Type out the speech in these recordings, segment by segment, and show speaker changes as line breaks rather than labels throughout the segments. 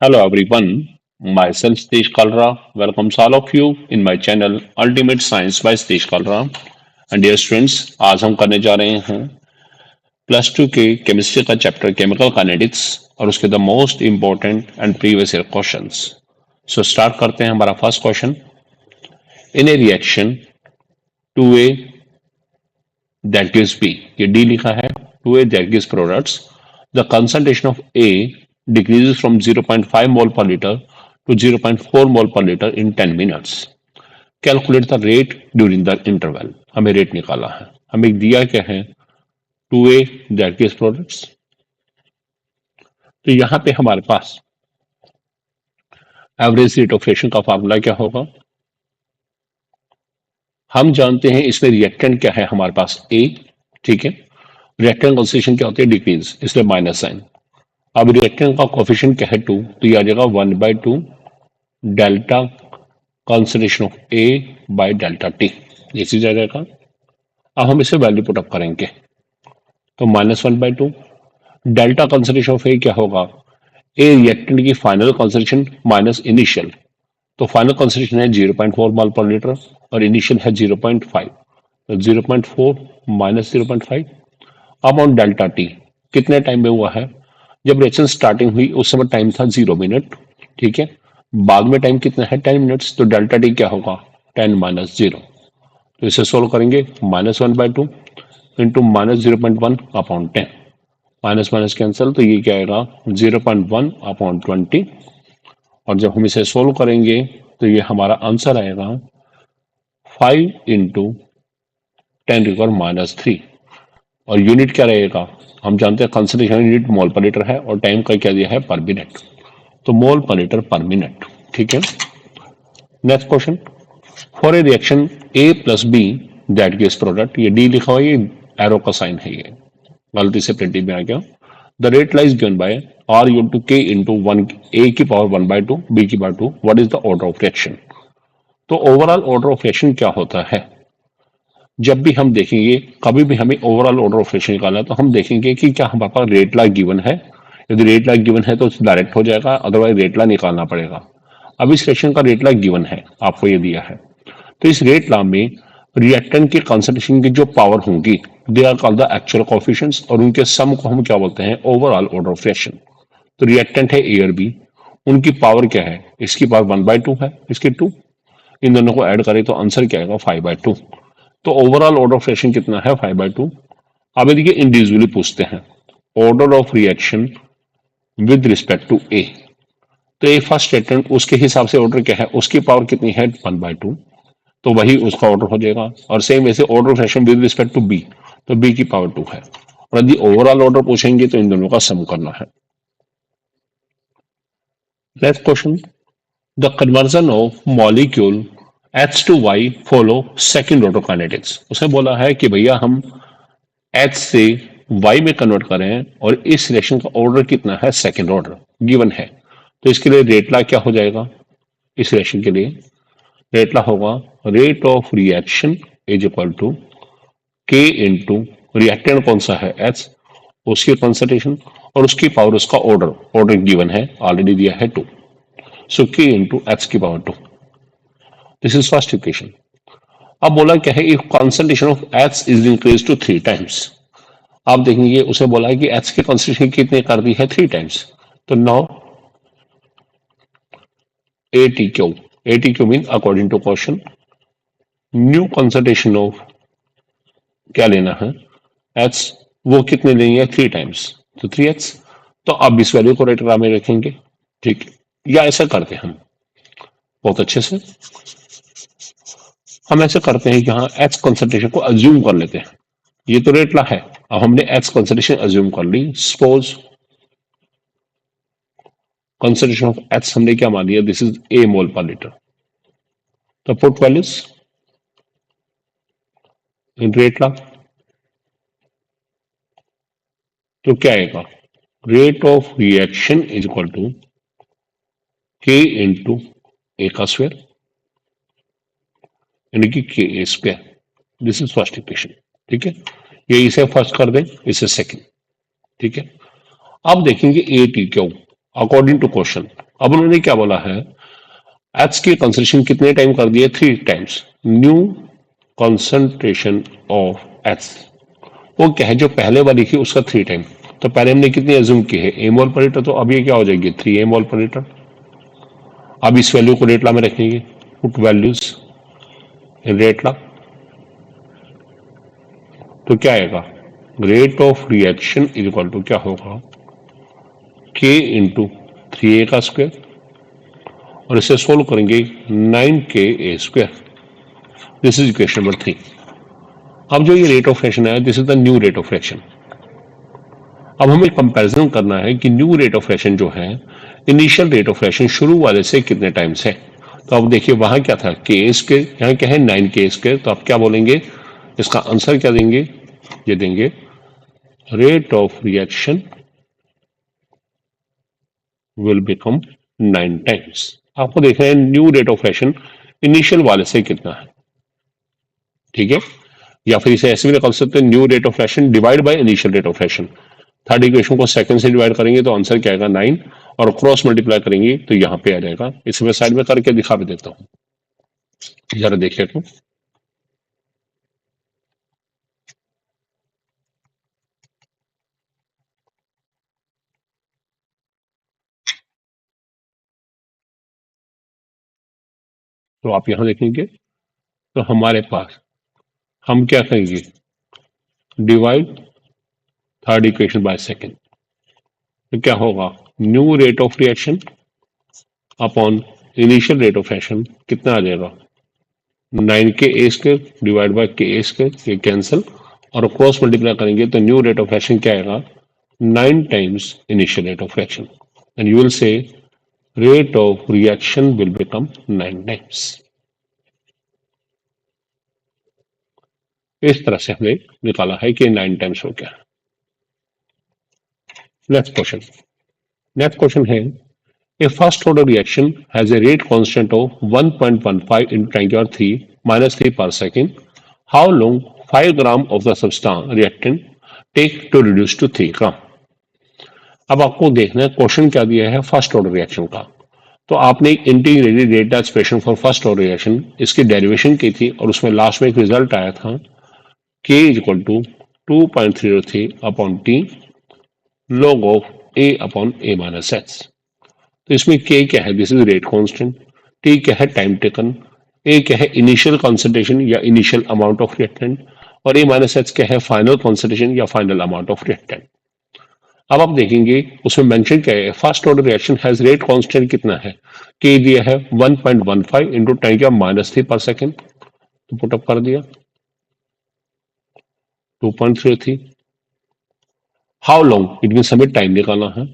Hello everyone, myself Satish Kalra welcomes all of you in my channel Ultimate Science by Satish Kalra and dear students आज हम करने जा रहे हैं +2 के केमिस्ट्री का चैप्टर केमिकल काइनेटिक्स और उसके the most important and previous year questions. So start करते हैं हमारा first question. In a reaction two A that gives B, ये डी लिखा है, two A that gives products the concentration of A decreases from 0.5 mole per liter to 0.4 mole per liter in 10 minutes. Calculate the rate during the interval. हमें rate निकाला है, हमें दिया क्या है, 2A that gives products। तो यहां पे हमारे पास एवरेज रेट ऑफ रिएक्शन का फार्मूला क्या होगा, हम जानते हैं इसमें रिएक्टेंट क्या है हमारे पास A, ठीक है। रिएक्टेंट कंसंट्रेशन क्या होती है, डिक्रीज, इसलिए माइनस साइन। अब रिएक्टेंट का कोफिशिएंट क्या है 2, तो ये आ जाएगा 1/2 delta concentration of A by delta T, ये चीज आ जाएगा। अब हम इसे वैल्यू पुट अप करेंगे तो -1/2 डेल्टा कंसंट्रेशन ऑफ ए क्या होगा, ए रिएक्टेंट की फाइनल कंसंट्रेशन माइनस इनिशियल, तो फाइनल कंसंट्रेशन है 0.4 मोल पर लीटर और इनिशियल है 0.5, तो 0.4 माइनस 0.5। अब ऑन डेल्टा टी कितने टाइम में हुआ है, जब रिएक्शन स्टार्टिंग हुई उस समय टाइम था 0 मिनट, ठीक है। बाद में टाइम कितना है 10 मिनट्स, तो डेल्टा टी क्या होगा 10 माइनस 0। तो इसे सोल्व करेंगे -1/2 into -0.1 upon 10, minus minus cancel, तो ये क्या आएगा 0.1 अपॉन 20। और जब हम इसे सोल्व करेंगे तो ये हमारा आंसर आएगा 5 इंटू 10⁻³ और यूनिट क्या रहेगा, हम जानते हैं कंसंट्रेशन यूनिट मोल पर लीटर है और टाइम का क्या दिया है पर मिनट, तो मोल पर लीटर पर मिनट, ठीक है। Next question, for a reaction A plus B that gives product, ये डी लिखा हुआ है, ये एरो का साइन है, ये गलती से प्रिंटिंग में आ गया। The rate law is given by R into k into 1 A की पावर 1/2 बी की power 2, what is the order of reaction. तो ओवरऑल ऑर्डर ऑफ रिएक्शन क्या होता है, जब भी हम देखेंगे कभी भी हमें ओवरऑल ऑर्डर ऑफ रिएक्शन निकालना है तो हम देखेंगे कि क्या हमारे पास रेट लॉ गिवन है, यदि रेट लॉ गिवन है तो डायरेक्ट हो जाएगा, अदरवाइज रेट लॉ निकालना पड़ेगा। अब इस रिएक्शन का रेट लॉ गिवन है, आपको ये दिया है, तो इस रेट लॉ में रिएक्टेंट के कंसंट्रेशन की जो पावर होंगी they are called the actual coefficients और उनके सम को हम क्या बोलते हैं, ओवरऑल ऑर्डर ऑफ रिएक्शन। तो रिएक्टेंट है ए और बी, उनकी पावर क्या है, इसकी पावर 1/2 है, इसकी 2, इन दोनों को ऐड करें तो आंसर क्या आएगा 5/2। तो ओवरऑल ऑर्डर ऑफ रिएक्शन कितना है 5/2। अब देखिए इंडिविजुअली पूछते हैं order of reaction with respect to a, तो ए फर्स्ट स्टेटमेंट उसके हिसाब से ऑर्डर क्या है, उसकी पावर कितनी है 1/2, तो वही उसका ऑर्डर हो जाएगा। और सेम वैसे order of reaction with respect to B, तो बी की पावर 2 है, और यदि ओवरऑल ऑर्डर पूछेंगे तो इन दोनों का सम करना है। Next question, the conversion of molecule H to Y follow second order kinetics. उसने बोला है कि भैया हम H से Y में कन्वर्ट करें और इस रिएक्शन का ऑर्डर कितना है, सेकेंड ऑर्डर गिवन है, तो इसके लिए रेट लॉ क्या हो जाएगा, इस रिएक्शन के लिए रेट लॉ होगा rate of reaction is equal to के इंटू रिएक्टेंट कौन सा है H, उसकी कंसंट्रेशन और उसकी पावर, उसका ऑर्डर, ऑर्डर गिवन है ऑलरेडी दिया है 2, सो के इंटू H की power 2, this is first equation. अब बोला क्या है, if concentration of H is increase to 3 times, आप देखेंगे उसे बोला है कि H की कंसंट्रेशन कितने कर दी है 3 टाइम्स, तो now ATQ mean according to question new concentration of क्या लेना है H, वो कितने लेंगे 3 टाइम्स, तो 3H। तो अब इस वैल्यू को रेट में रखेंगे, ठीक है, या ऐसा करते हैं हम बहुत अच्छे से, हम ऐसे करते हैं कि यहाँ H कंसंट्रेशन को अज्यूम कर लेते हैं, ये तो रेट ला है, अब हमने H कंसंट्रेशन अज्यूम कर ली, सपोज कंसंट्रेशन ऑफ H हमने क्या मान लिया, दिस इज A मोल पर लीटर, तो put values in rate law, तो क्या आएगा, rate of reaction is equal to K into A का स्क्वायर, यानी कि Ka square, this is first equation, ठीक है। ये इसे फर्स्ट कर दें, इसे सेकंड, ठीक है। अब देखेंगे ATQ अकॉर्डिंग टू क्वेश्चन अब उन्होंने क्या बोला है, एच की कंसंट्रेशन कितने टाइम कर दिए, 3 times new concentration of H. वो क्या है, जो पहले वाली थी उसका 3 टाइम। तो पहले हमने कितनी एज्यूम की है, ए मोल पर लीटर, तो अब ये क्या हो जाएगी 3 ए मोल पर लीटर। अब इस वैल्यू को रेट लॉ में रखेंगे, put values in rate law, तो क्या आएगा, rate of reaction is equal to क्या होगा, के इंटू 3a का स्क्वायर, और इसे सोल्व करेंगे 9ka²। This is equation number 3। अब जो ये रेट ऑफ रिएक्शन है, this is the new rate of reaction. अब हमें कंपैरिजन करना है कि न्यू रेट ऑफ रिएक्शन जो है, इनिशियल रेट ऑफ रिएक्शन शुरू वाले से कितने टाइम्स है। तो अब देखिए वहां क्या था, के², यहाँ क्या है 9ka²। तो आप क्या बोलेंगे, इसका आंसर क्या देंगे, ये देंगे rate of reaction will become 9 times. आपको देखना है new rate of reaction initial वाले से कितना है, ठीक है। या फिर इसे ऐसे भी निकाल सकते हैं, new rate of reaction divide by initial rate of reaction. Third equation को सेकंड से डिवाइड करेंगे तो आंसर क्या आएगा 9, और क्रॉस मल्टीप्लाई करेंगे तो यहां पे आ जाएगा। इसे मैं साइड में करके दिखा भी देता हूं, जरा देखिए। तो आप यहां देखेंगे तो हमारे पास, हम क्या करेंगे, divide third equation by second, तो क्या होगा, new rate of reaction upon initial rate of reaction कितना आ जाएगा, 9ka² डिवाइड बाय ka², ये कैंसिल, और क्रॉस मल्टीप्लाई करेंगे तो न्यू रेट ऑफ रिएक्शन क्या आएगा, 9 times initial rate of reaction, and you will say rate of reaction will become 9 times. इस तरह से हमने निकाला है कि 9 टाइम्स हो गया। नेक्स्ट क्वेश्चन, नेक्स्ट क्वेश्चन है, a first order reaction has a rate constant of 1.15 into 10 to the power 3 minus 3 per second. How long 5 gram of the substance reactant take to reduce to 3 gram? अब आपको देखना है question क्या दिया है, first order reaction का। तो आपने एक integrated data expression for first order reaction, इसकी डेरिवेशन की थी, और उसमें लास्ट में एक रिजल्ट आया था k is equal to 2.303 upon t log of a upon a minus h। तो इसमें के क्या है, this is rate constant, t क्या है, टाइम टेकन, ए क्या है, इनिशियल कॉन्सेंट्रेशन या इनिशियल अमाउंट ऑफ रिएक्टेंट, और ए माइनस एच क्या है, फाइनल कॉन्सेंट्रेशन या फाइनल अमाउंट ऑफ रिएक्टेंट। अब आप देखेंगे उसमें मेंशन क्या है, first order reaction has rate constant कितना है, के दिया है 1.15 इंटू 10⁻³ पर सेकेंड, तो पुटअप कर दिया 2.33। हाउ लॉन्ग, इट मीन हमें टाइम निकालना है,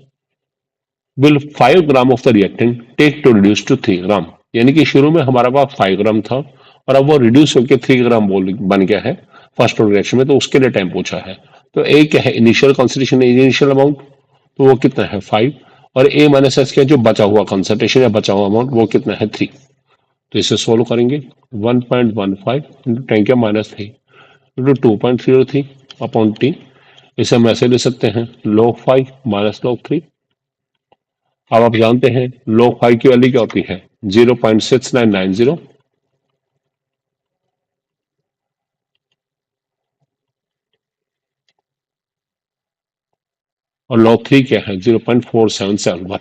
will 5 gram of the reactant take to reduce to 3 gram, यानी कि शुरू में हमारा पास 5 ग्राम था और अब वो रिड्यूस होकर 3 ग्राम बन गया है फर्स्ट ऑर्डर रिएक्शन में, तो उसके लिए टाइम पूछा है। तो ए क्या है, इनिशियल कॉन्सेंट्रेशन, इनिशियल अमाउंट, तो वो कितना है 5, और ए माइनस एस क्या, जो बचा हुआ कॉन्सेंट्रेशन या बचा हुआ अमाउंट, वो कितना है 3। तो इसे सोल्व करेंगे 1.15 इंटू 10⁻³ इंटू 2.03 अपॉन टी, इसे हम ऐसे ले सकते हैं log 5 माइनस log 3। अब आप जानते हैं log 5 की वैल्यू क्या होती है, 0.6990, और log 3 क्या है 0.4771।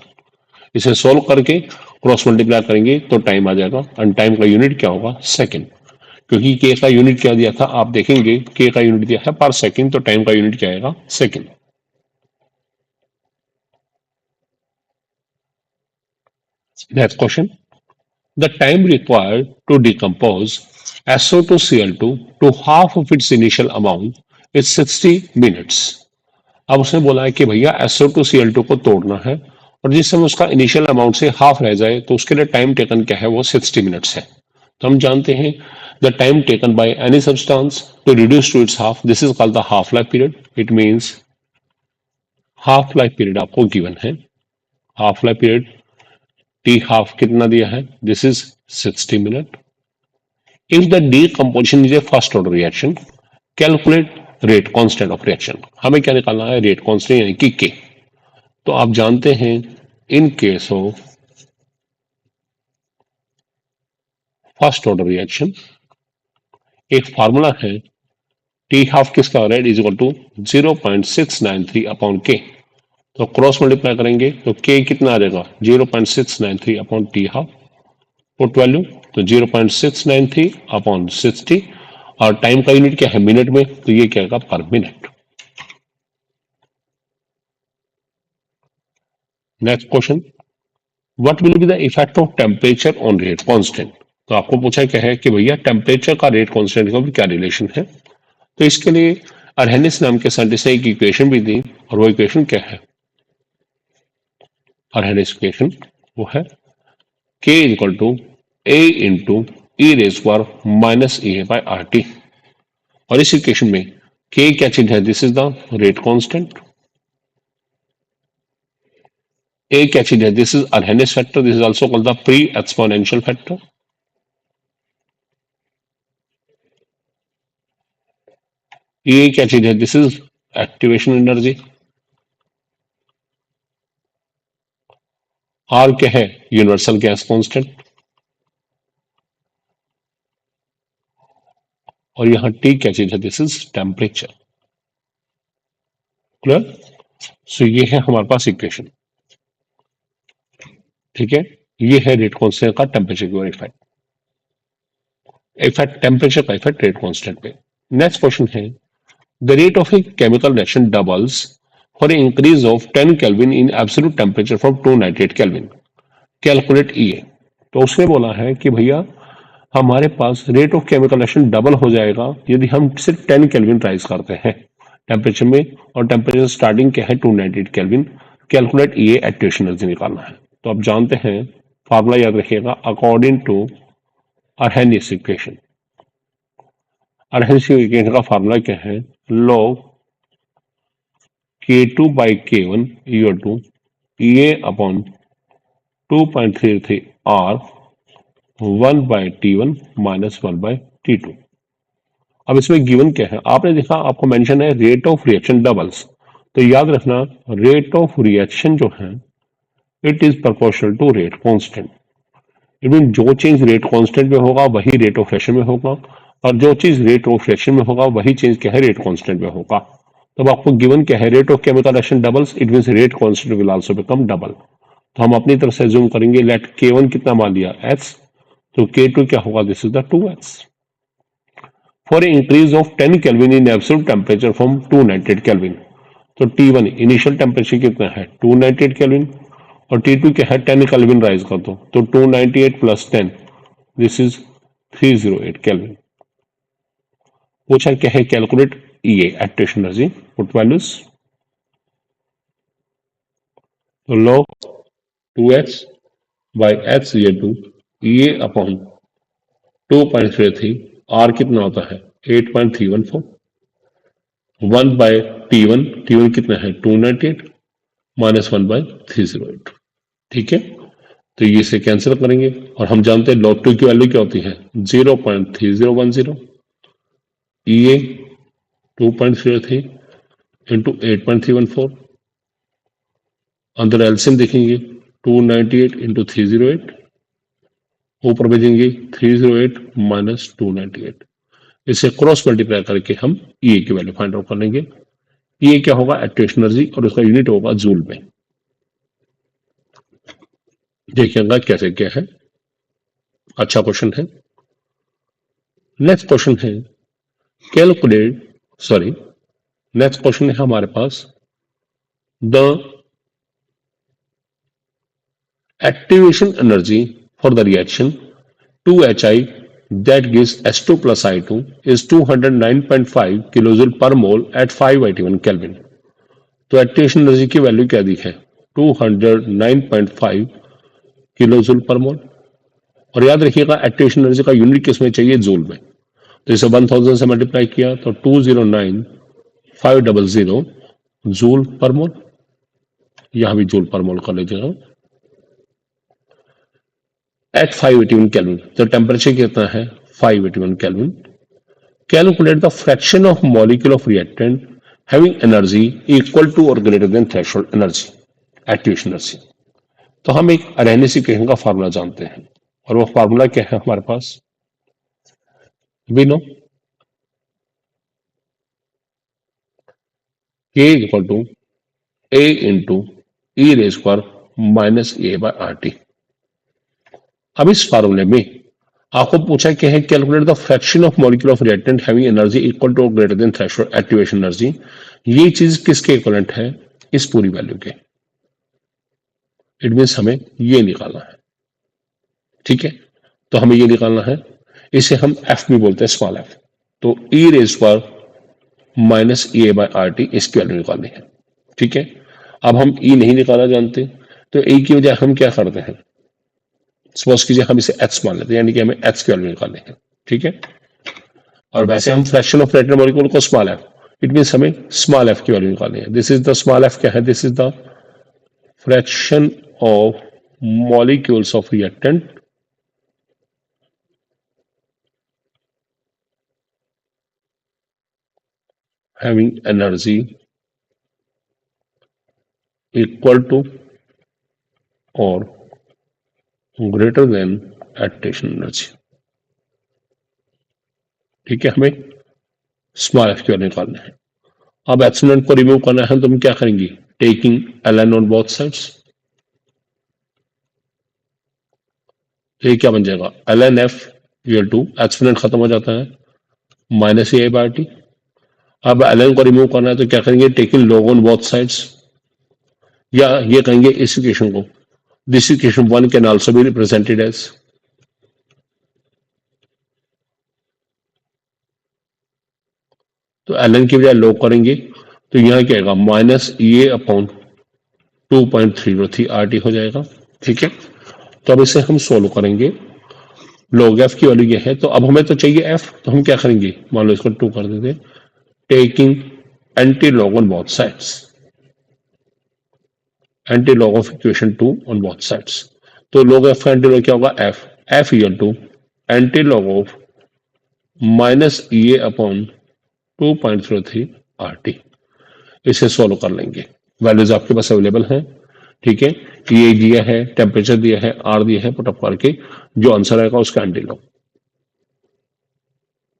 इसे सोल्व करके क्रॉस मल्टीप्लाई करेंगे तो टाइम आ जाएगा, और टाइम का यूनिट क्या होगा, सेकंड, क्योंकि के का यूनिट क्या दिया था, आप देखेंगे के का यूनिट दिया है पर सेकंड, तो टाइम का यूनिट क्या आएगा, second. Next question, the time required to decompose SO2Cl2 to half of its initial amount is 60 minutes। अब उसने बोला है कि भैया SO2Cl2 को तोड़ना है, और जिस समय उसका इनिशियल अमाउंट से हाफ रह जाए तो उसके लिए टाइम टेकन क्या है, वो 60 मिनट्स है। तो हम जानते हैं the time taken by any substance to reduce to its half, this is called the half life period. It means half life period आपको गिवन है, half life period t half कितना दिया है, this is 60 minute. If the decomposition is a first order reaction, calculate rate constant of reaction. हमें क्या निकालना है, rate constant यानी कि के। तो आप जानते हैं in case of first order reaction, एक फार्मूला है टी हाफ किसका हो रहा है इज इक्वल टू 0.693 अपॉन के, तो क्रॉस मल्टीप्लाई करेंगे तो के कितना आ जाएगा 0.693 upon T half, put value तो 0.693 अपॉन 60, और टाइम का यूनिट क्या है मिनट में, तो ये क्या आएगा पर minute. Next question, what will be the effect of temperature on rate constant, तो आपको पूछा क्या है कि भैया टेम्परेचर का रेट कांस्टेंट का भी क्या रिलेशन है, तो इसके लिए अरहेनिस नाम के साइंटिस्ट ने एक इक्वेशन भी दी, और वो इक्वेशन क्या है, अरहेनिस इक्वेशन वो है k is equal to a into e raise power minus A by R T, और इस इक्वेशन में k क्या चीज है, this is the rate constant, a क्या चीज है, this is Arrhenius factor, this is also called the pre exponential factor, ये क्या चीज है, this is activation energy, R क्या है यूनिवर्सल गैस कांस्टेंट, और यहां टी क्या चीज है, दिस इज टेम्परेचर। क्लियर, सो ये है हमारे पास इक्वेशन, ठीक है, ये है रेट कांस्टेंट का टेम्परेचर की ओर इफेक्ट, इफेक्ट टेम्परेचर का इफेक्ट रेट कांस्टेंट पे। नेक्स्ट क्वेश्चन है the rate of a chemical reaction doubles for increase of 10 kelvin in absolute temperature from 298 kelvin, calculate E a, तो उसने बोला है कि भैया हमारे पास rate of chemical reaction double हो जाएगा यदि हम सिर्फ 10 केल्विन राइज करते हैं टेम्परेचर में, और टेम्परेचर स्टार्टिंग क्या है 298 kelvin, calculate E activation energy निकालना है। तो आप जानते हैं फार्मूला याद रखिएगा according to Arrhenius equation, Arrhenius equation का फार्मूला क्या है, log k2 by k1 equal to A upon 2.33 r 1 by t1 minus 1 by t2। अब इसमें गिवन क्या है, आपने देखा आपको मेंशन है रेट ऑफ रिएक्शन डबल्स, तो याद रखना रेट ऑफ रिएक्शन जो है it is proportional to rate constant, it mean जो चेंज रेट कांस्टेंट में होगा वही रेट ऑफ रिएक्शन में होगा, और जो चीज रेट ऑफ रिएक्शन में होगा वही चेंज क्या है रेट कांस्टेंट में होगा। तब आपको गिवन क्या है rate of chemical reaction doubles, it means rate constant will also become double, तो हम अपनी तरफ से जूम करेंगे, लेट k1 कितना मान लिया x, तो k2 क्या होगा, this is the 2x। For increase of 10 kelvin in absolute temperature from 298 kelvin, तो T1 इनिशियल टेम्परेचर कितना है 298 केल्विन, और T2 क्या है 10 केल्विन राइज कर दो, तो 298 प्लस 10 दिस इज 308 केल्विन। पूछा क्या है calculate E activation energy, put values, तो log 2x बाई x ये 2 ये अपॉन 2.33 r कितना होता है 8.314, 1 बाय t1, t1 कितना है 298 माइनस 1 बाय 308, ठीक है, तो ये से कैंसिल करेंगे, और हम जानते हैं log 2 की वैल्यू क्या होती है 0.3010, ये 2.03 इंटू 8.314, अंदर एल्सियम देखेंगे 298 इंटू 308, ऊपर भेजेंगे 308 माइनस 298, इसे क्रॉस मल्टीप्लाई करके हम ई की वैल्यू फाइंड आउट कर लेंगे। ये क्या होगा एक्टिवेशन एनर्जी, और उसका यूनिट होगा जूल में। देखिएगा कैसे क्या है, अच्छा क्वेश्चन है। नेक्स्ट क्वेश्चन है कैलकुलेट, सॉरी नेक्स्ट क्वेश्चन है हमारे पास the activation energy for the reaction 2HI that gives H2 plus I2 is 209.5 kilojoule per mole at 581 Kelvin। तो एक्टिवेशन एनर्जी की वैल्यू क्या दी है 209.5 किलोजूल पर मोल, और याद रखिएगा एक्टिवेशन एनर्जी का यूनिट किस में चाहिए जूल में, तो इसे 1000 से मल्टीप्लाई किया तो 209500 जूल पर मोल, यहां भी जूल पर मोल कर लीजिएगा। एट 581 केल्विन, तो टेम्परेचर कितना है 581 kelvin. Calculate the fraction of molecule of reactant having energy equal to और greater than threshold energy, activation energy. तो हम एक अरहेनिस इक्वेशन का फार्मूला जानते हैं, और वो फार्मूला क्या है हमारे पास we know K equal to A into e raise पर minus A by R T. अब इस फॉर्मूले में आपको पूछा क्या है, calculate the fraction of molecule of reactant having energy equal to greater than threshold activation energy. ये चीज किसके इक्वलेंट है, इस पूरी वैल्यू के। इट मीन हमें ये निकालना है, ठीक है। तो हमें ये निकालना है, इसे हम एफ भी बोलते हैं, स्मॉल एफ। तो ई रेज पर minus A by R T इसकी वैल्यू निकालनी है, ठीक है। अब हम ई नहीं निकालना जानते, तो ए की वजह हम क्या करते हैं, सपोज कीजिए हम इसे एच मान लेते हैं, यानी कि हमें एच की वैल्यू निकालनी है, ठीक है। और वैसे हम फ्रैक्शन ऑफ रिएक्टेंट मॉलिक्यूल को स्मॉल एफ, इट मीन हमें स्मॉल एफ की वैल्यू निकालनी है। This is the small F क्या है, this is the fraction of molecules of reactant having energy equal to or greater than activation energy, ठीक है। हमें स्मॉल एफ की वैल्यू निकालना है। अब एक्सपोनेंट को रिमूव करना है, तो हम क्या करेंगे, taking ln on both sides. ये क्या बन जाएगा, ln f equal to exponent खत्म हो जाता है माइनस ए बाय टी। अब ln को रिमूव करना है तो क्या करेंगे, taking log on both sides, या ये कहेंगे इस इक्वेशन को, this equation one can also be represented as, तो ln की बजाय log करेंगे तो यहां क्या आएगा, minus A upon 2.303 R T हो जाएगा, ठीक है। तो अब इसे हम सोल्व करेंगे, log f की वैल्यू ये है, तो अब हमें तो चाहिए f, तो हम क्या करेंगे, मान लो इसको 2 कर देते, taking anti log on both sides, anti log of equation 2 on both sides. तो log f का एंटी लॉग क्या होगा, f, f equal to anti log of minus A upon 2.03 R T. इसे सोल्व कर लेंगे, वैल्यूज आपके पास available हैं, ठीक है। ये दिया है, टेम्परेचर दिया है, आर दिया है, पुटअप करके जो आंसर आएगा उसका anti log.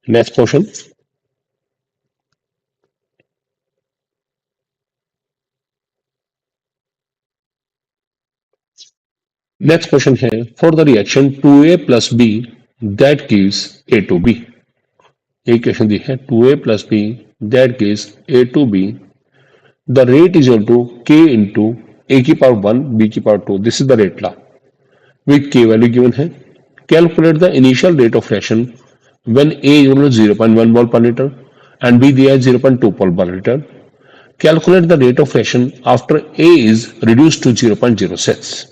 Next question, next question है, for the reaction 2a plus B that gives a to b। एक क्वेश्चन दी है 2a plus B that gives a to b, the rate is equal to k into a की power 1 b की power 2, this is the rate law with k value given है। Calculate the initial rate of reaction when a is equal to 0.1 mole पर litre and b दिया है 0.2 mole पर litre. Calculate the rate of reaction after a is reduced to 0.06,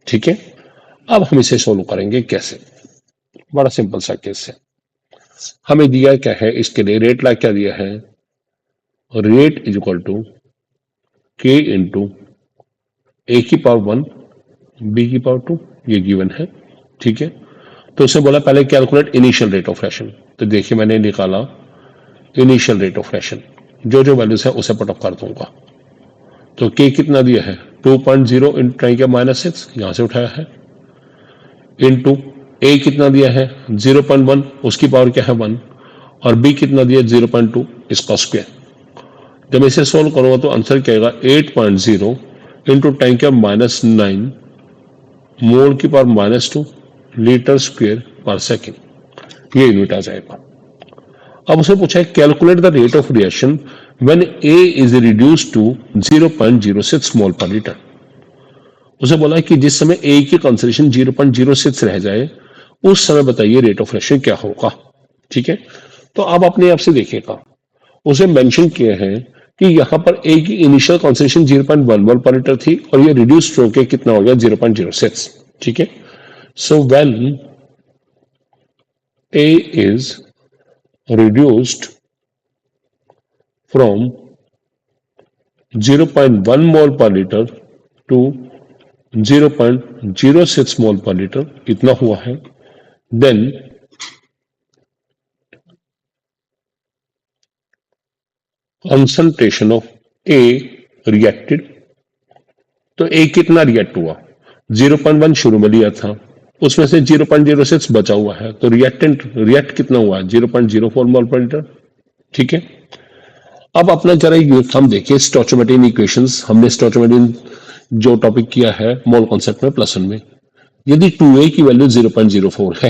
ठीक है। अब हम इसे सोल्व करेंगे कैसे, बड़ा सिंपल सा केस है। हमें दिया क्या है, इसके लिए रेट ला क्या दिया है, रेट इज इक्वल टू के इंटू ए की पावर 1 बी की पावर 2, ये गिवन है, ठीक है। तो उसने बोला पहले calculate initial rate of reaction, तो देखिए मैंने निकाला इनिशियल रेट ऑफ रिएक्शन, जो जो वैल्यूज है उसे पुट अप कर दूंगा। तो के कितना दिया है, 2.0 इंटू टाइम के -6, यहां से उठाया है, इंटू ए कितना दिया है 0.1, उसकी पावर क्या है 1, और बी कितना दिया 0.2, इसका स्क्वायर। जब मैं इसे सोल्व करूंगा तो आंसर क्या आएगा, 8.0 इंटू टाइम क्या -9 मोल की पावर -2 लीटर स्क्वायर पर सेकेंड, ये यूनिट आ जाएगा। अब उसे पूछा है calculate the rate of reaction when A is reduced to 0.06 mole पर लीटर। उसे बोला कि जिस समय ए की कंसंट्रेशन 0.06 रह जाए उस समय बताइए रेट ऑफ रिएक्शन क्या होगा, ठीक है। तो अब अपने आप से देखिएगा, उसे मेंशन किया है कि यहां पर ए की इनिशियल कंसंट्रेशन 0.1 मोल पर लीटर थी और ये रिड्यूस्ड होकर कितना हो गया 0.06, ठीक है। So when A is reduced from 0.1 mole per liter to 0.06 mole per liter, इतना हुआ है, then concentration of A reacted, तो A कितना रिएक्ट हुआ, 0.1 शुरू में लिया था, उसमें से 0.06 बचा हुआ है, तो रिएक्ट कितना हुआ है? 0.04 मोल पर लीटर। ठीक है, अब अपना जरा हम देखिए स्टोइचोमेट्रिक इक्वेशंस। हमने स्टोइचोमेट्रिक जो टॉपिक किया है मोल कॉन्सेप्ट में प्लस वन में, यदि 2a की वैल्यू 0.04 है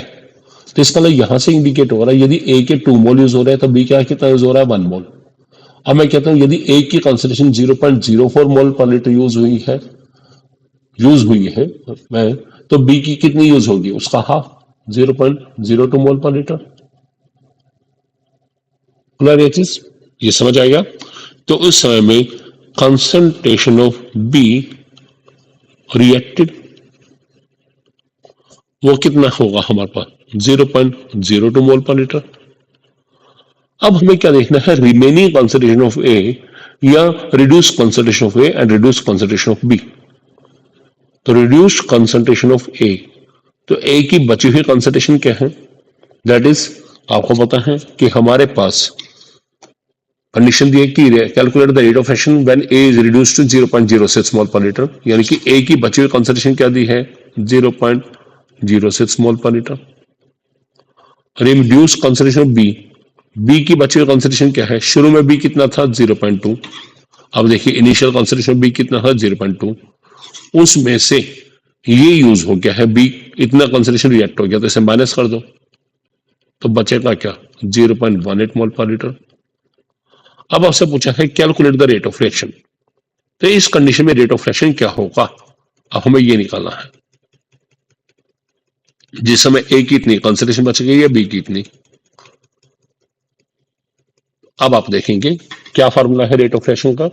तो इसका मतलब यहां से इंडिकेट हो रहा है यदि a के 2 मोल यूज हो रहे हैं तो b क्या कितना यूज हो रहा है? 1 मोल। अब मैं कहता हूं यदि a की कॉन्सेंट्रेशन 0.04 मोल पर लीटर यूज हुई है मैं, तो b की कितनी यूज होगी? उसका हाफ, 0.02 मोल पर लीटर। क्लियर ये चीज, ये समझ आएगा? तो उस समय में कंसंट्रेशन ऑफ बी रिएक्टेड वो कितना होगा हमारे पास? 0.02 मोल पर लीटर। अब हमें क्या देखना है? रिमेनिंग कंसंट्रेशन ऑफ ए या reduce concentration of A and reduce concentration of B. तो रिड्यूस कंसंट्रेशन ऑफ ए, तो ए की बची हुई कंसंट्रेशन क्या है? दैट इज, आपको पता है कि हमारे पास कंडीशन दी है कि calculate the rate of action when A is reduced to 0.06 mole पर लीटर, यानी कि ए की बची हुई कंसंट्रेशन क्या दी है? 0.06 मोल पर litre. Reduce concentration of B, B की बची हुई कंसंट्रेशन क्या है? शुरू में बी कितना था? 0.2। अब देखिए इनिशियल कंसंट्रेशन बी कितना था? 0.2। उसमें से ये यूज हो गया है, बी इतना कंसंट्रेशन रिएक्ट हो गया, तो इसे माइनस कर दो तो बचेगा क्या? 0.18 मोल पर लीटर। अब आपसे पूछा है calculate the rate of reaction, तो इस कंडीशन में रेट ऑफ रिएक्शन क्या होगा? अब हमें ये निकालना है जिस समय ए की इतनी कंसंट्रेशन बच गई है, बी की इतनी। अब आप देखेंगे क्या फार्मूला है रेट ऑफ रिएक्शन का?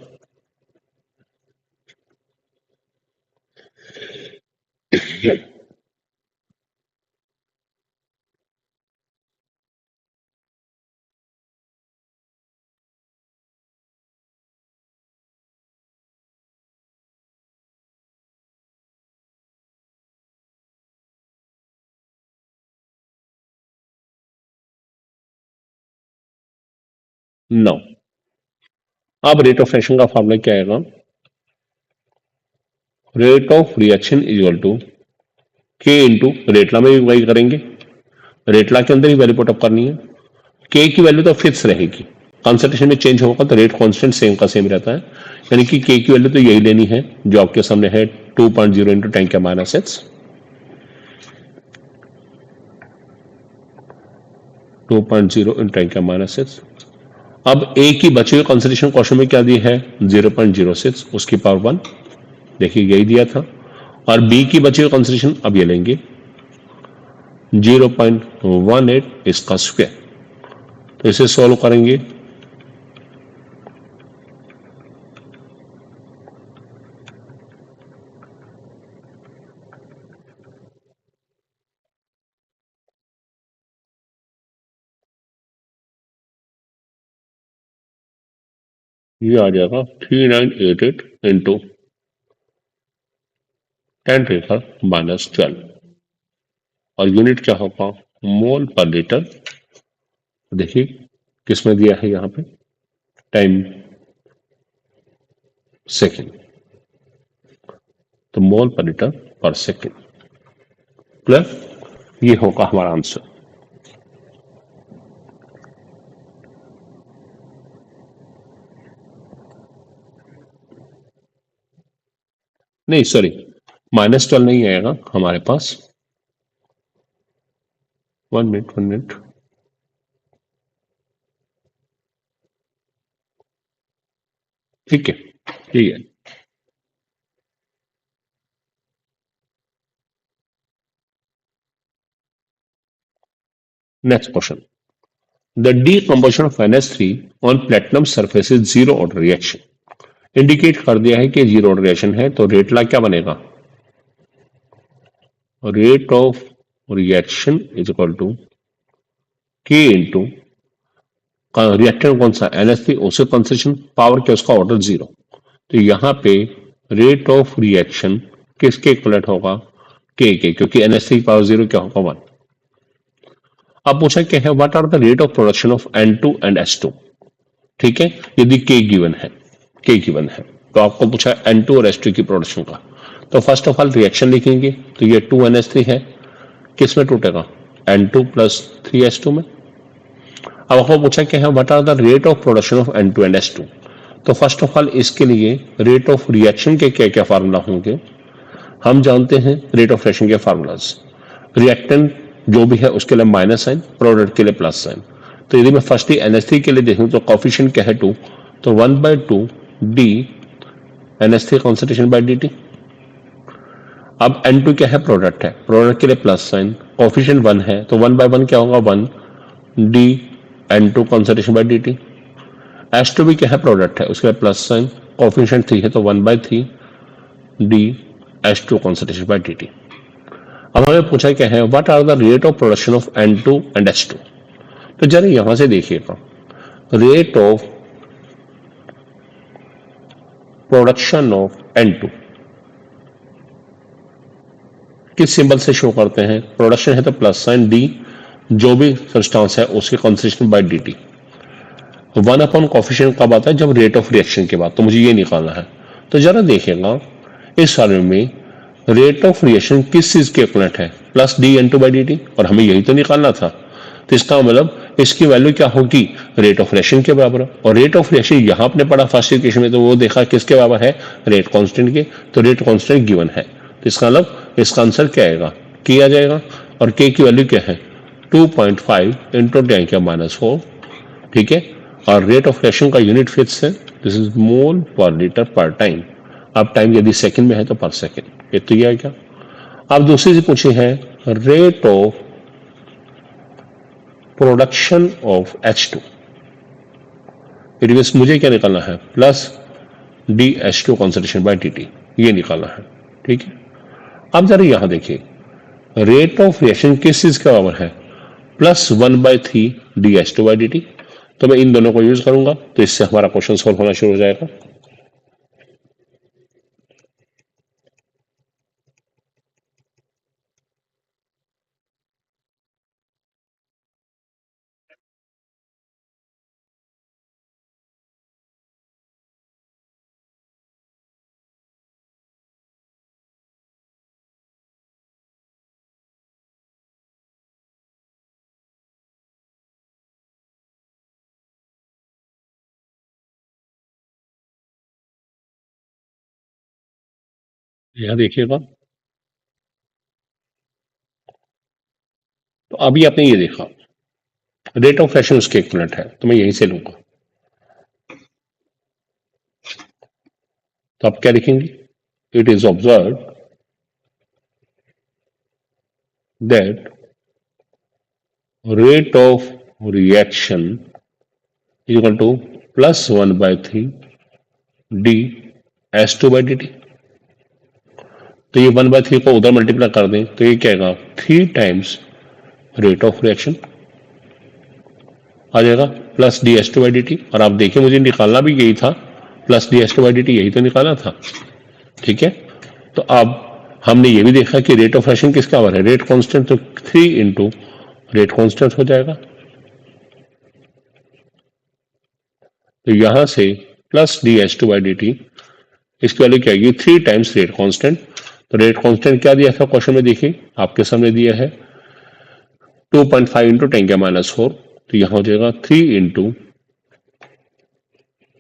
नो, अब रेट ऑफ रिएक्शन का फार्मूला क्या आएगा? Rate of reaction is equal to के इंटू रेटला में भी वही करेंगे, रेटला के अंदर ही वैल्यू पुट अप करनी है। के की वैल्यू तो फिक्स रहेगी, कंसंट्रेशन में चेंज होगा तो रेट कांस्टेंट सेम का सेम रहता है, यानी कि के की वैल्यू तो यही लेनी है जो आपके सामने है, 2.0 इंटू 10 के माइनस 6, 2.0 इंटू 10 के माइनस 6। अब ए की बची हुई कंसंट्रेशन क्वेश्चन में क्या दी है? 0.06 उसकी पावर 1, देखिए यही दिया था। और बी की बची हुई कंसंट्रेशन अब ये लेंगे 0.18 इसका स्क्वायर, तो इसे सॉल्व करेंगे ये आ जाएगा 3988 इंटू 10 टू माइनस 12, और यूनिट क्या होगा? मोल पर लीटर। देखिए किसमें दिया है यहां पे? टाइम सेकेंड, तो मोल पर लीटर पर सेकेंड प्लस ये होगा हमारा आंसर। नहीं सॉरी, -12 नहीं आएगा हमारे पास। 1 मिनट ठीक है, ठीक है। Next question, the decomposition of NH3 on platinum surface is zero order reaction। Indicate कर दिया है कि जीरो ऑर्डर रिएक्शन है, तो रेट ला क्या बनेगा? Rate of reaction is equal to के इंटू रिएक्टेंट कौन सा? NH3, उससे कंसेंट्रेशन पावर क्या उसका? Order zero. तो यहां पे रेट ऑफ रिएक्शन किसके इक्वलेंट होगा? के, क्योंकि NH3 की पावर जीरो क्या होगा? 1। अब पूछा क्या है? What are the rate of production of N2 and H2। ठीक है, यदि के गिवन है तो आपको पूछा N2 और H2 की प्रोडक्शन का, तो फर्स्ट ऑफ ऑल रिएक्शन लिखेंगे, तो ये 2NH3 है, किस में टूटेगा, N2 प्लस 3H2 में। अब आपको पूछा क्या है, what are the rate of production of N2 and H2। तो फर्स्ट ऑफ ऑल इसके लिए रेट ऑफ रिएक्शन के क्या क्या फार्मूला होंगे, हम जानते हैं रेट ऑफ रिएक्शन के फार्मूलाज। रिएक्टेंट जो भी है उसके लिए माइनस साइन, प्रोडक्ट के लिए प्लस साइन। तो यदि मैं फर्स्टली NH3 के लिए देखूं तो कॉफिशिएंट क्या है 2, तो 1/2 D NH3 concentration bye dt। अब N2 क्या है, प्रोडक्ट है, प्रोडक्ट के लिए प्लस साइन, कॉफिशिएंट 1 है तो 1/1 क्या होगा, 1 D N2 concentration bye dt। H2 भी क्या है, प्रोडक्ट है, उसके लिए प्लस साइन, कॉफिशिएंट 3 है तो 1/3 D H2 concentration bye dt। अब हमें पूछा क्या है, what are the rate of production of N2 and H2। तो जरा यहां से देखिएगा, rate of production of N2 किस सिंबल से शो करते हैं, प्रोडक्शन है तो प्लस साइन, डी जो भी सब्सटेंस है उसके कॉन्सेंट्रेशन बाय dt। 1 कॉफिशिएंट कब आता है, जब रेट ऑफ रिएक्शन के बाद, तो मुझे ये निकालना है। तो जरा देखिएगा इस फॉर्मूले में रेट ऑफ रिएक्शन किस चीज के इक्विवेलेंट है, plus D N2 by dt, और हमें यही तो निकालना था। तो इसका मतलब इसकी वैल्यू क्या होगी, रेट ऑफ रिएक्शन के बराबर। और रेट ऑफ रिएक्शन यहां आपने पढ़ा फर्स्ट इक्वेशन में, तो वो देखा किसके बराबर है, रेट कांस्टेंट के। तो रेट कांस्टेंट गिवन है, तो इसका मतलब इसका आंसर क्या आएगा, के आ जाएगा। और के की वैल्यू क्या है, 2.5 इंटू 10⁻⁴। ठीक है, और रेट ऑफ रिएक्शन का यूनिट फिक्स है, दिस इज मोल पर लीटर पर टाइम। अब टाइम यदि सेकंड में है तो पर सेकंड, ये तो ये है क्या। अब दूसरी चीज पूछी है, rate of production of H2। It means मुझे क्या निकालना है, plus D H2 concentration bye dt, ये निकालना है। ठीक है, अब जरा यहां देखिए, रेट ऑफ रिएक्शन किस चीज के बराबर है, plus 1/3 D H2 by dt। तो मैं इन दोनों को यूज करूंगा, तो इससे हमारा क्वेश्चन सॉल्व होना शुरू हो जाएगा। यहां देखिएगा, तो अभी आपने ये देखा रेट ऑफ रिएक्शन उसके इक्विवेलेंट है, तो मैं यहीं से लूंगा। तो आप क्या लिखेंगे, it is observe that rate of reaction is equal to plus 1/3 d S2 by dt। तो ये 1/3 को उधर मल्टीप्लाई कर दें तो ये क्या आएगा, 3 टाइम्स रेट ऑफ रिएक्शन आ जाएगा, plus D S two by D T. और आप देखिए मुझे निकालना भी यही था, plus D S two by D T, यही तो निकालना था। ठीक है, तो अब हमने ये भी देखा कि रेट ऑफ रिएक्शन किसका बराबर है, रेट कांस्टेंट, तो 3 इंटू रेट कांस्टेंट हो जाएगा। तो यहां से plus D S two by D T, इसकी वैल्यू क्या आएगी, 3 टाइम्स रेट कांस्टेंट। तो रेट कांस्टेंट क्या दिया था क्वेश्चन में, देखिए आपके सामने दिया है 2.5 इंटू 10⁻⁴। तो यहां हो जाएगा 3 इंटू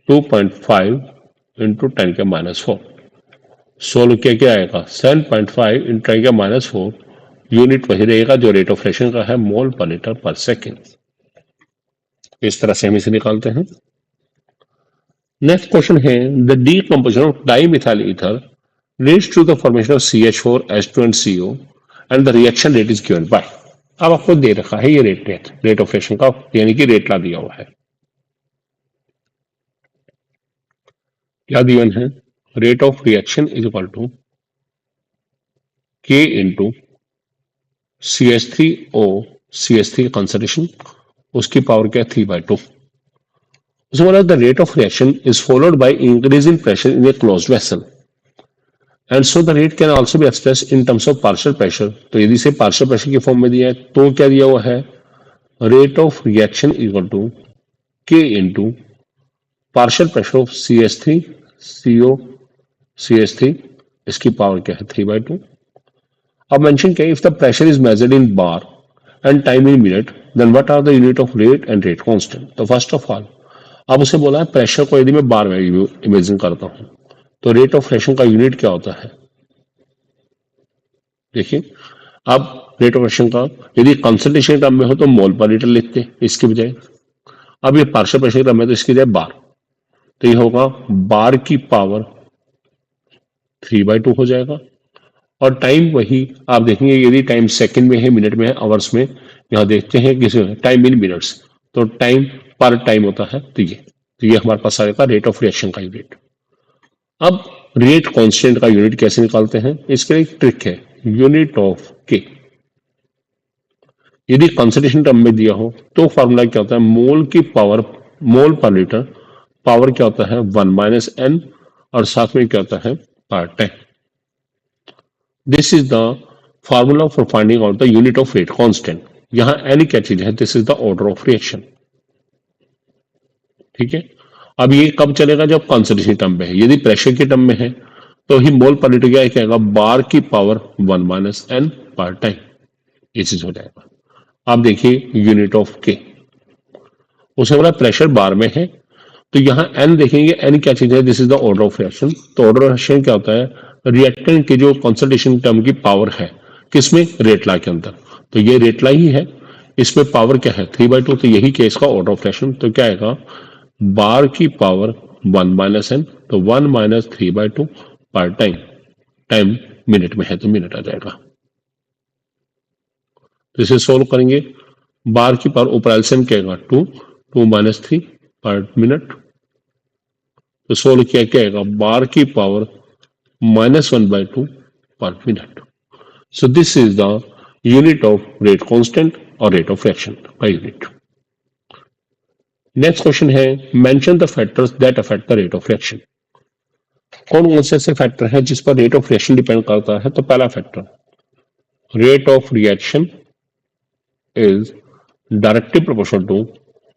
2.5 इंटू 10⁻⁴। सोल्व क्या क्या आएगा, 7.5 इंटू 10⁻⁴। यूनिट वही रहेगा जो रेट ऑफ रिएक्शन का है, मोल पर लीटर पर सेकेंड। इस तरह से हम इसे निकालते हैं। नेक्स्ट क्वेश्चन है, the decomposition of dimethyl ether leads to the formation of CH4, H2 and CO and the reaction rate is given by। अब आपको दे रखा है ये रेट ऑफ रिएक्शन का, यानी कि रेट ला दिया हुआ है। क्या दिया है, rate of reaction is equal to K into CH3O CH3 concentration, उसकी पावर क्या है 3/2। उसके बाद the rate of reaction is followed by increase in pressure in a closed vessel and so the rate can also be express in terms of partial pressure. तो यदि इसे partial pressure के form में दिया है तो क्या दिया हुआ है, rate of reaction equal to के into partial pressure of CH3 CO CH3, इसकी पावर क्या है 3/2। अब मेंशन किया if the pressure is measured in bar and time in minute then what are the unit of rate and rate constant. तो first of all अब उसे बोला है प्रेशर को यदि मैं बार में इमेजिन करता हूं तो रेट ऑफ फ्रिक्शन का यूनिट क्या होता है। देखिए अब रेट ऑफ फ्रिक्शन का यदि कंसंट्रेशन टर्म में हो तो मोल पर लीटर लिखते हैं इसके बजाय। अब ये पार्शियल प्रेशर टर्म है तो इसकी बजाय बार, तो ये होगा बार की पावर 3/2 हो जाएगा। और टाइम वही आप देखेंगे यदि टाइम सेकंड में है, मिनट में है, आवर्स में, यहां देखते हैं किसी टाइम इन मिनट्स, तो टाइम पर टाइम होता है। तो ये हमारे पास आएगा रेट ऑफ रिएक्शन का यूनिट। अब रेट कांस्टेंट का यूनिट कैसे निकालते हैं, इसके लिए एक ट्रिक है, यूनिट ऑफ के। यदि कंसंट्रेशन टर्म में दिया हो तो फॉर्मूला क्या होता है, मोल की पावर, मोल पर लीटर, पावर क्या होता है 1 - n, और साथ में क्या होता है पर time. This is the formula for finding out the unit of rate constant. यहां एन क्या चीज है, this is the order of reaction. ठीक है, अब ये कब चलेगा जब कंसंट्रेशन टर्म में है। यदि प्रेशर के टर्म में है तो ही मोल पर लीटर क्या कहेगा, बार की पावर 1 - n पर टाइम, ये चीज हो जाएगा। अब देखिए यूनिट ऑफ के, उसे बोला प्रेशर बार में है तो यहाँ एन देखेंगे, एन क्या चीज है, this is the order of reaction. तो ऑर्डर ऑफ रिएक्शन क्या होता है, रिएक्टेंट की जो कंसंट्रेशन टर्म की पावर है किसमें, रेट लॉ के अंदर, तो ये रेट लॉ ही है, इसमें पावर क्या है 3/2, तो यही केस का ऑर्डर ऑफ रिएक्शन। तो क्या आएगा, बार की पावर 1 - n, तो 1 - 3/2 पर टाइम, टाइम मिनट में है तो मिनट आ जाएगा। तो इसे सोल्व करेंगे, बार की पावर ऊपर एलसीएम क्या आएगा 2 - 3 पर मिनट, तो सोल्व किया क्या आएगा, बार की पावर -1/2 पर minute. So this is the unit of rate constant और रेट ऑफ रिएक्शन का यूनिट। नेक्स्ट क्वेश्चन है, mention the factors that affect the rate of reaction. कौन कौन से ऐसे फैक्टर हैं जिस पर रेट ऑफ रिएक्शन डिपेंड करता है। तो पहला factor, rate of reaction is directly proportional to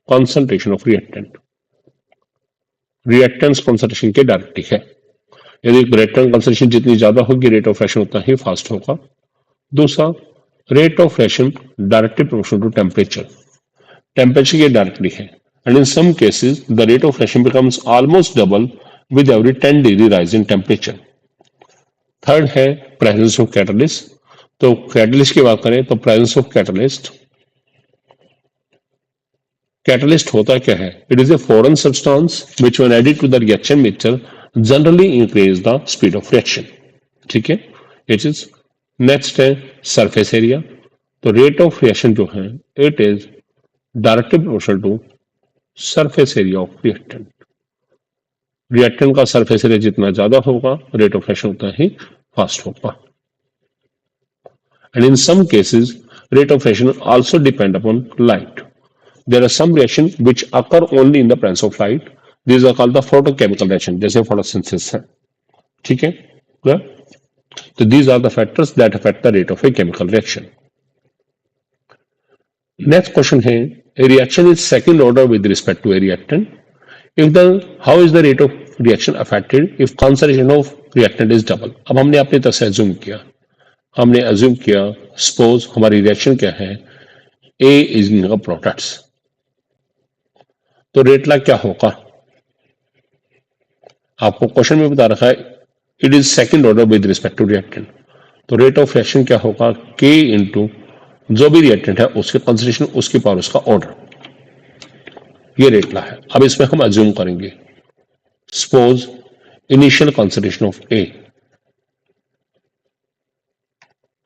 concentration of reactant. Reactants concentration के डायरेक्टली है, यदि रिएक्टेंट कंसंट्रेशन जितनी ज्यादा होगी रेट ऑफ रिएक्शन उतना ही फास्ट होगा। दूसरा, rate of reaction directly proportional to temperature, temperature के डायरेक्टली है, and in some cases the rate of reaction becomes almost double with every 10 degree rise in temperature. Third है presence of catalyst. तो catalyst की बात करें तो presence of catalyst, catalyst होता क्या है, it is a foreign substance which when added to the reaction mixture generally increase the speed of reaction. ठीक है, इट इज। नेक्स्ट है सरफेस एरिया। तो रेट ऑफ रिएक्शन जो है it is directly proportional to surface area of reactant. Reactant का surface area जितना ज्यादा होगा रेट ऑफ रिएक्शन उतना ही फास्ट होगा। And in some cases rate of reaction also depend upon light. There are some reaction which occur only in the presence of light. These are called the photochemical reaction, जैसे photosynthesis है। ठीक है, clear? So these are the factors that affect the rate of a chemical reaction. Next question है, a reaction is second order with respect to a reactant. How is the rate of reaction affected if concentration of reactant is double? अब हमने अपनी तरफ से assume किया, हमने assume किया suppose हमारी reaction क्या है, A is in the products, तो रेट लॉ क्या होगा, आपको क्वेश्चन में बता रखा है it is second order with respect to reactant. तो रेट ऑफ रिएक्शन क्या होगा, K इंटू जो भी रिएक्टेंट है उसके कंसंट्रेशन उसकी पावर उसका ऑर्डर, ये रेट लॉ है। अब इसमें हम अज्यूम करेंगे suppose initial concentration of A,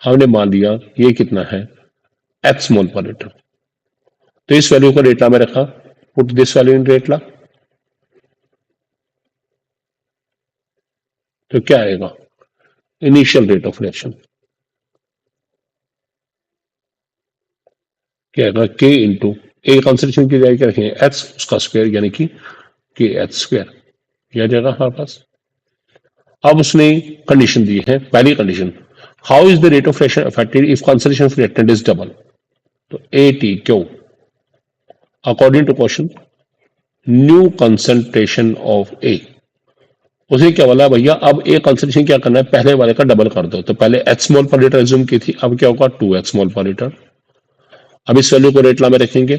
हमने मान लिया ये कितना है x मोल पर लीटर, तो इस वैल्यू को रेट लॉ में रखा, put this value in rate law, तो क्या आएगा इनिशियल रेट ऑफ रिएक्शन क्या आएगा K इंटू ए कंसंट्रेशन की जगह रखेंगे x उसका स्क्वायर यानी कि KH², किया जाएगा हमारे पास। अब उसने कंडीशन दी है, पहली condition, how is the rate of reaction affected if concentration of reactant is double, तो ATQ according to question new concentration of A, उसे क्या बोला भैया, अब एक कंसंट्रेशन क्या करना है, पहले वाले का डबल कर दो। तो पहले एच मोल पर लीटर एज्यूम की थी, अब क्या होगा 2x मोल पर लीटर। अब इस वैल्यू को रेट लॉ में रखेंगे,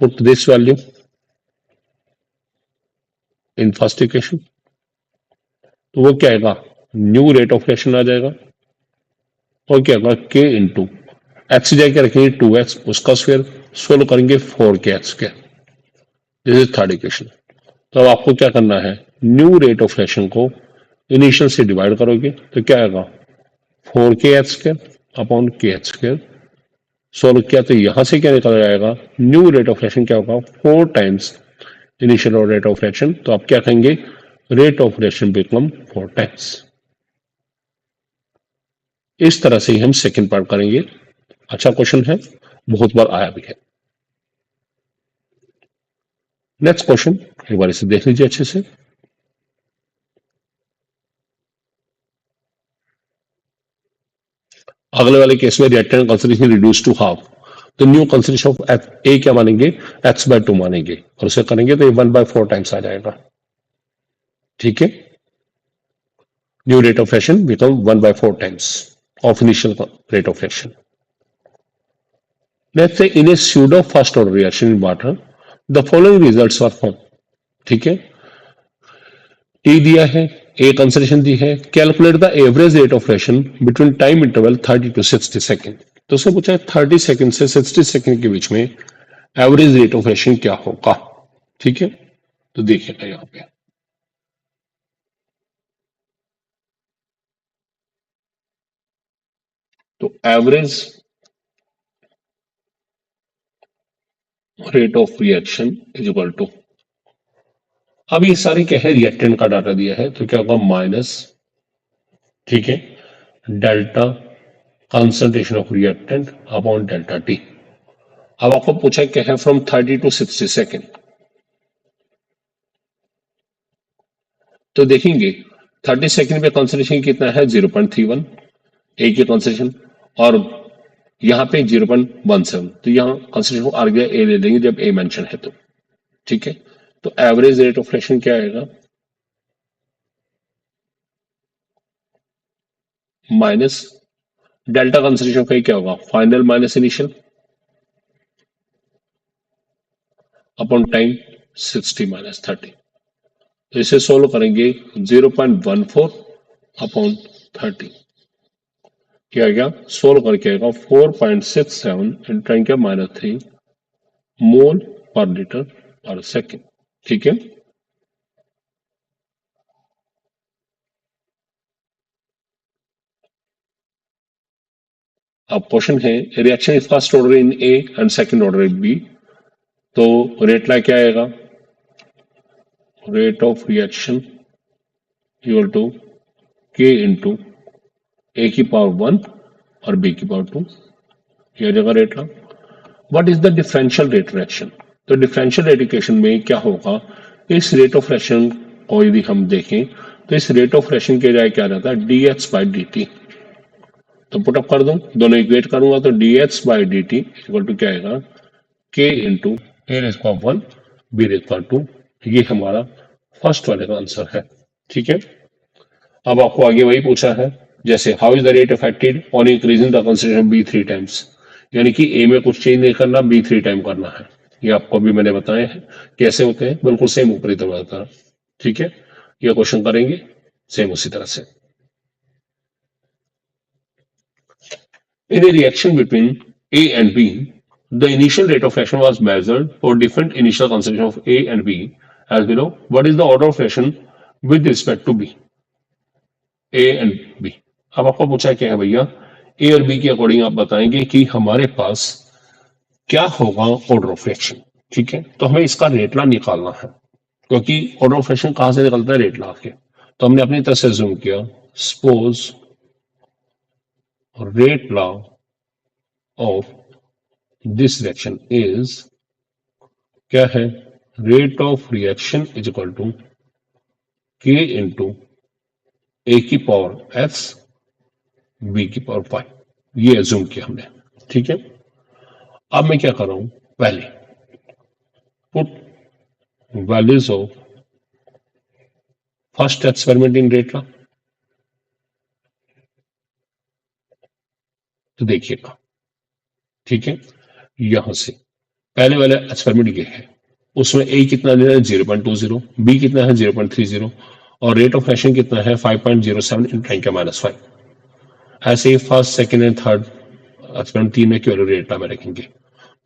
put this value in first equation, तो वो क्या आएगा, न्यू रेट ऑफ रिएक्शन आ जाएगा। और क्या होगा, के इंटू एक्स जाके रखेंगे 2x, उसका स्क्वायर, सोल्व करेंगे 4k square. This is third equation. तो अब आपको क्या करना है, न्यू रेट ऑफ रिएक्शन को इनिशियल से डिवाइड करोगे तो क्या आएगा, 4k स्क्वायर अपॉन के स्क्वायर। सोल्व किया तो यहां से क्या निकल जाएगा, न्यू रेट ऑफ रिएक्शन क्या होगा, 4 times initial rate of reaction. तो आप क्या कहेंगे, rate of reaction become 4 times. इस तरह से ही हम सेकंड पार्ट करेंगे। अच्छा क्वेश्चन है, बहुत बार आया भी है। नेक्स्ट क्वेश्चन एक बार इसे देख लीजिए अच्छे से। अगले वाले केस में reactant concentration reduce to half, तो न्यू कंसंट्रेशन ऑफ ए क्या मानेंगे, x/2 मानेंगे, और उसे करेंगे तो ये 1/4 टाइम्स आ जाएगा। ठीक है, new rate of reaction become 1/4 times of initial rate of reaction. Let's say in a pseudo first order reaction in water the following results are form. ठीक है, टी दिया है, ए कंसंट्रेशन दी है, calculate the average rate of reaction between time interval 30 to 60 second. तो उसने पूछा है 30 सेकेंड से 60 सेकेंड के बीच में एवरेज रेट ऑफ रिएक्शन क्या होगा। ठीक है, तो देखिएगा यहां पे, तो average rate of reaction is equal to, अब ये सारे क्या है, रिएक्टेंट का डाटा दिया है, तो क्या होगा माइनस, ठीक है, delta concentration of reactant upon delta T. अब आपको पूछा क्या है, फ्रॉम 30 to 60 सेकेंड। तो देखेंगे 30 सेकेंड पे कंसंट्रेशन कितना है, 0.31 ए की कंसंट्रेशन, और यहाँ पे 0.17। तो यहाँ कंसंट्रेशन को आगे ए ले लेंगे जब ए मेंशन है तो। ठीक है, तो एवरेज रेट ऑफ रिएक्शन क्या आएगा, माइनस डेल्टा कंसंट्रेशन का क्या होगा, final minus initial upon time 60 minus 30। तो इसे सोल्व करेंगे 0.14 अपॉन 30, क्या गया, सोल्व करके आएगा 4.67 इंटू क्या -3 मोल पर लीटर पर सेकेंड। ठीक है, अब क्वेश्चन है, reaction is first order in A and second order in B, तो रेट ला क्या आएगा, rate of reaction equal to के इंटू ए की पावर 1 और बी की पावर 2, यह जगह rate law. What is the differential rate reaction, तो डिफरेंशियल रेट इक्वेशन में क्या होगा, इस रेट ऑफ रिएक्शन को यदि हम देखें तो इस रेट ऑफ रिएक्शन के जाए क्या रहता है, dx/dt। तो पुटअप कर दूं, दोनों इक्वेट करूंगा तो dx/dt इक्वल टू क्या आएगा, k into a raise power 1 b raise power 2। ये हमारा फर्स्ट वाले का आंसर है। ठीक है, अब आपको आगे वही पूछा है, जैसे how is the rate affected on increasing the concentration B 3 times, यानी कि ए में कुछ चेंज नहीं करना, बी 3 टाइम करना है। ये आपको भी मैंने बताया है कैसे होते हैं, बिल्कुल सेम ऊपरी तरह। ठीक है, ये क्वेश्चन करेंगे सेम उसी तरह से। In a reaction between A and B, the initial rate of reaction was measured for different initial concentration of A and B as below. What is the order of reaction with respect to B? A and B. अब आपको पूछा क्या है भैया, ए और B के according आप बताएंगे कि हमारे पास क्या होगा ऑर्डर ऑफ रिएक्शन। ठीक है, तो हमें इसका रेट लॉ निकालना है, क्योंकि ऑर्डर ऑफ रिएक्शन कहां से निकलता है, रेट लॉ के। तो हमने अपनी तरफ से जूम किया, suppose rate law of this reaction is, क्या है, rate of reaction is equal to के इंटू ए की पावर एक्स बी की पावर 5, ये एज्यूम किया हमने। ठीक है, अब मैं क्या कर रहा हूं, पहले put values of first experiment in rate law, तो देखिएगा, ठीक है, यहां से पहले वाला एक्सपेरिमेंट ये है, उसमें ए कितना दे रहा है 0.20, बी कितना है 0.30, और रेट ऑफ एक्शन कितना है 5.07 इन 10⁻⁵। ऐसे ही first second and third experiment तीन में क्यों रेट में रखेंगे।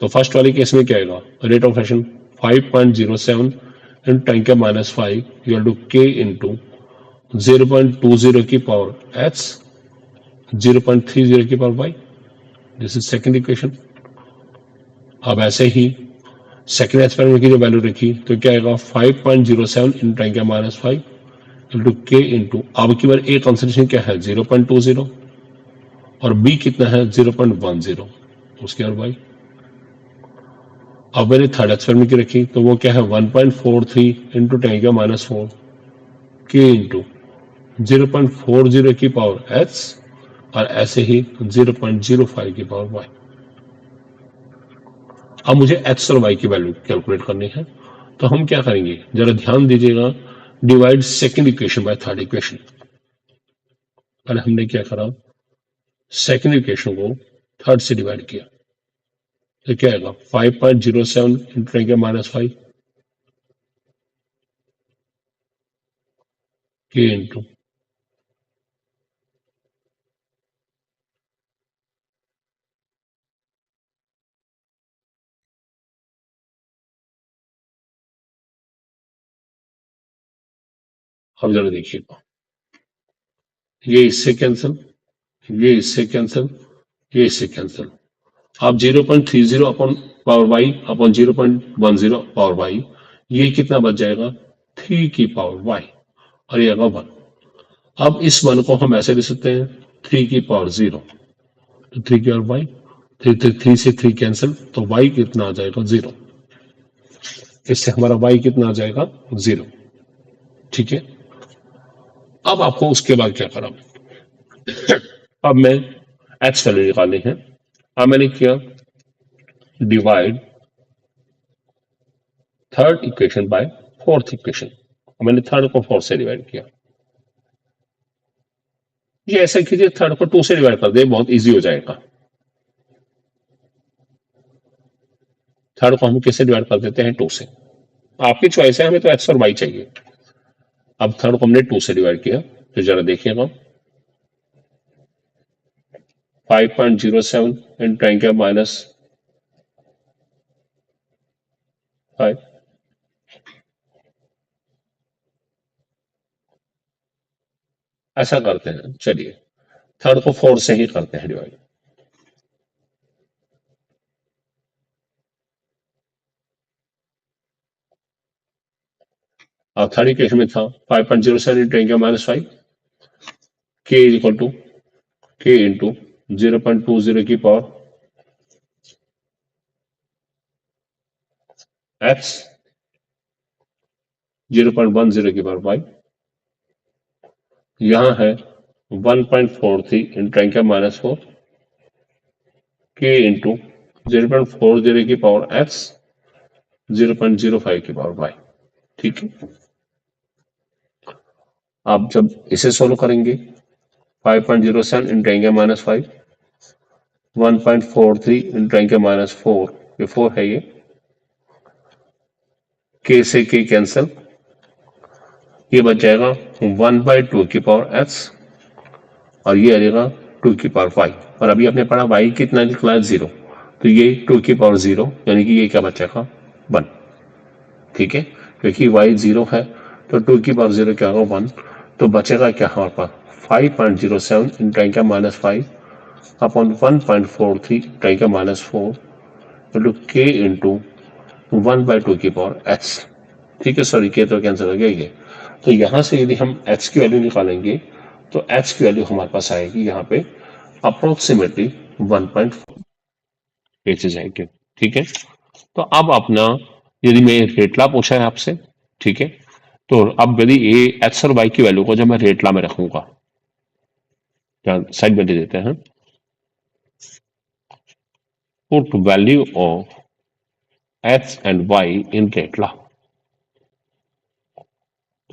तो फर्स्ट वाले केस में क्या आएगा, rate of action 5.07 in 10⁻⁵ equal to के इंटू 0.20 की पावर एक्स 0.30 की power Y. This is second equation. अब ऐसे ही सेकेंड एक्सपेरिमेंट की जो वैल्यू रखी तो क्या आएगा 5.07 इन 10⁻⁵ इंटू के इंटू, अब की बार ए कॉन्सेंट्रेशन क्या है 0.20 और बी कितना है 0.10, उसके और वाई। अब मैंने थर्ड एक्सपेरिमेंट की रखी तो वो क्या है 1.43 इंटू 10⁻⁴ के इंटू 0.40 की पावर एक्स और ऐसे ही 0.05 की पावर वाई। अब मुझे एक्स और वाई की वैल्यू कैलकुलेट करनी है, तो हम क्या करेंगे जरा ध्यान दीजिएगा, divide second equation by third equation. पहले हमने क्या करा, सेकेंड इक्वेशन को थर्ड से डिवाइड किया, तो क्या आएगा 5.07 इंटू 10⁻⁵ के इंटू अब जरा देखिएगा, ये इससे कैंसिल, ये इससे कैंसिल, ये इससे कैंसिल। आप 0.30 upon power Y upon 0.10 power Y, ये कितना बच जाएगा 3 की पावर वाई और ये आएगा 1। अब इस 1 को हम ऐसे लिख सकते हैं 3 की पावर 0, तो 3 की पावर वाई, 3 से 3 कैंसिल, तो वाई कितना आ जाएगा 0। इससे हमारा वाई कितना आ जाएगा 0। ठीक है, अब आपको उसके बाद क्या करना, अब मैं एक्स वैल्यू निकालनी है। अब मैंने किया divide third equation by fourth equation, मैंने थर्ड को फोर्थ से डिवाइड किया। ये ऐसा कीजिए थर्ड को 2 से डिवाइड कर दे, बहुत इजी हो जाएगा। थर्ड को हम किससे डिवाइड कर देते हैं 2 से, आपकी चॉइस है, हमें तो एक्स और वाई चाहिए। अब थर्ड को हमने 2 से डिवाइड किया, तो जरा देखिएगा 5.07 इन 10⁻⁵। ऐसा करते हैं, चलिए थर्ड को 4 से ही करते हैं डिवाइड। अब थर्ड इक्वेशन में था 5.07 इन 10⁻⁵ के इज इक्वल टू के इंटू 0.20 की पावर एक्स 0.10 की पावर वाई, यहां है 1.43 इन 10⁻⁴ के इंटू 0.40 की पावर एक्स 0.05 की पावर वाई। ठीक है, आप जब इसे सोल्व करेंगे 5.07 इन 10⁻⁵, 1.43 इन 10⁻⁴, ये 4 है, ये के से के कैंसिल, ये बच जाएगा 1/2 की पावर एक्स और ये आ जाएगा 2 की पावर वाई। और अभी आपने पढ़ा वाई कितना निकला है 0, तो ये 2 की पावर 0 यानी कि ये क्या बचेगा 1। ठीक है, क्योंकि वाई 0 है तो 2 की पावर 0 क्या होगा 1, तो बचेगा क्या हमारे पास 5.07 in 10⁻⁵ upon 1.43 10⁻⁴ into k into 1/2 की पावर एक्स। ठीक है, सॉरी के तो कैंसिल हो गया ये, तो यहां से यदि हम एक्स की वैल्यू निकालेंगे तो एक्स की वैल्यू हमारे पास आएगी यहाँ पे अप्रोक्सीमेटली 1.8 जाएगी। ठीक है, तो अब अपना यदि मैं रेटला पूछा है आपसे, ठीक है, तो अब यदि ए एक्स और वाई की वैल्यू को जब मैं रेटला में रखूंगा, साइड में दे देते हैं, put value of x and y in rate law,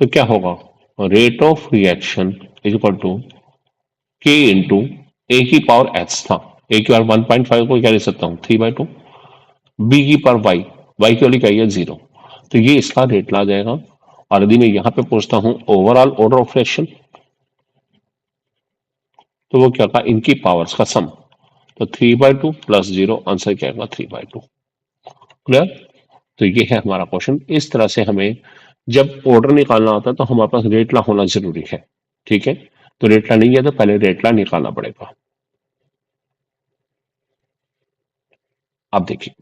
तो क्या होगा rate of reaction is equal to के इंटू ए की पावर एच था, ए की पावर 1.5 को क्या ले सकता हूं 3/2, बी की पावर वाई, वाई की वैल्यू क्या है 0, तो ये इसका रेट ला जाएगा। और यदि मैं यहां पे पूछता हूं ओवरऑल ऑर्डर ऑफ रिएक्शन, तो वो क्या था इनकी पावर्स का सम, तो 3/2 प्लस 0, आंसर क्या आएगा 3/2। क्लियर? तो ये है हमारा क्वेश्चन। इस तरह से हमें जब ऑर्डर निकालना होता है तो हमारे पास रेटला होना जरूरी है। ठीक है, तो रेटला नहीं है तो पहले रेटला निकालना पड़ेगा। अब देखिए